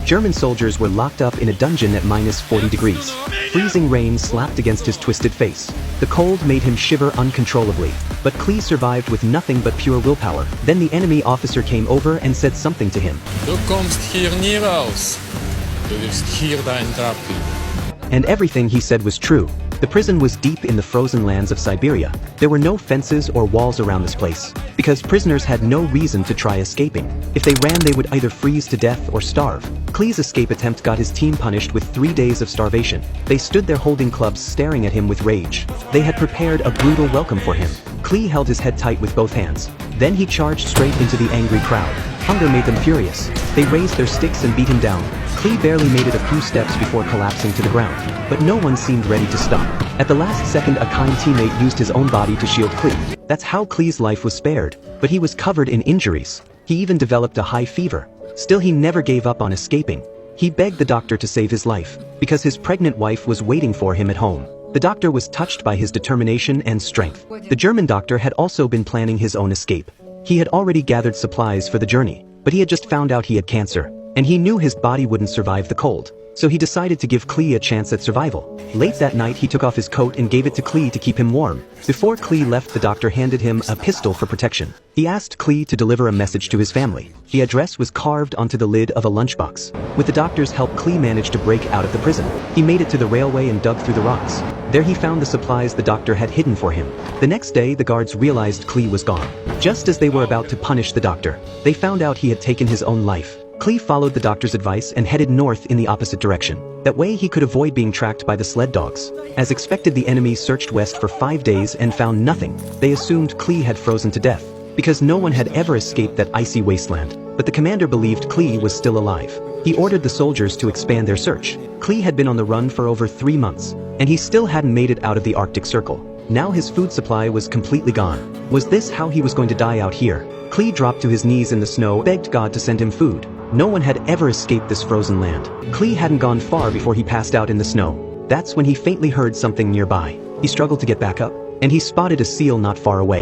German soldiers were locked up in a dungeon at -40 degrees. Freezing rain slapped against his twisted face. The cold made him shiver uncontrollably, but Klee survived with nothing but pure willpower. Then the enemy officer came over and said something to him. Du kommst hier nie raus. Du wirst hier dein Grab finden. And everything he said was true. The prison was deep in the frozen lands of Siberia. There were no fences or walls around this place, because prisoners had no reason to try escaping. If they ran, they would either freeze to death or starve. Klee's escape attempt got his team punished with 3 days of starvation. They stood there holding clubs, staring at him with rage. They had prepared a brutal welcome for him. Klee held his head tight with both hands. Then he charged straight into the angry crowd. Hunger made them furious. They raised their sticks and beat him down. Klee barely made it a few steps before collapsing to the ground, but no one seemed ready to stop. At the last second, a kind teammate used his own body to shield Klee. That's how Klee's life was spared, but he was covered in injuries. He even developed a high fever. Still, he never gave up on escaping. He begged the doctor to save his life, because his pregnant wife was waiting for him at home. The doctor was touched by his determination and strength. The German doctor had also been planning his own escape. He had already gathered supplies for the journey, but he had just found out he had cancer, and he knew his body wouldn't survive the cold. So he decided to give Klee a chance at survival. Late that night, he took off his coat and gave it to Klee to keep him warm. Before Klee left, the doctor handed him a pistol for protection. He asked Klee to deliver a message to his family. The address was carved onto the lid of a lunchbox. With the doctor's help, Klee managed to break out of the prison. He made it to the railway and dug through the rocks. There he found the supplies the doctor had hidden for him. The next day, the guards realized Klee was gone. Just as they were about to punish the doctor, they found out he had taken his own life. Klee followed the doctor's advice and headed north in the opposite direction. That way he could avoid being tracked by the sled dogs. As expected, the enemy searched west for 5 days and found nothing. They assumed Klee had frozen to death, because no one had ever escaped that icy wasteland. But the commander believed Klee was still alive. He ordered the soldiers to expand their search. Klee had been on the run for over 3 months, and he still hadn't made it out of the Arctic Circle. Now his food supply was completely gone. Was this how he was going to die out here? Klee dropped to his knees in the snow, begged God to send him food. No one had ever escaped this frozen land. Klee hadn't gone far before he passed out in the snow. That's when he faintly heard something nearby. He struggled to get back up, and he spotted a seal not far away.